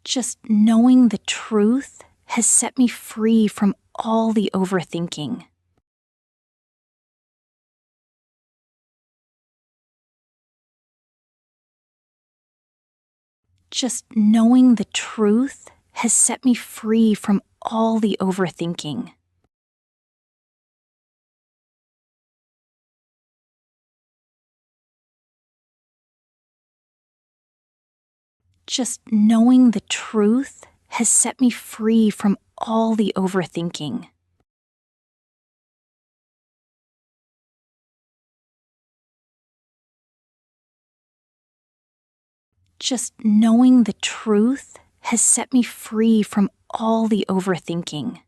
Just knowing the truth has set me free from all the overthinking. Just knowing the truth has set me free from all the overthinking. Just knowing the truth has set me free from all the overthinking. Just knowing the truth has set me free from all the overthinking.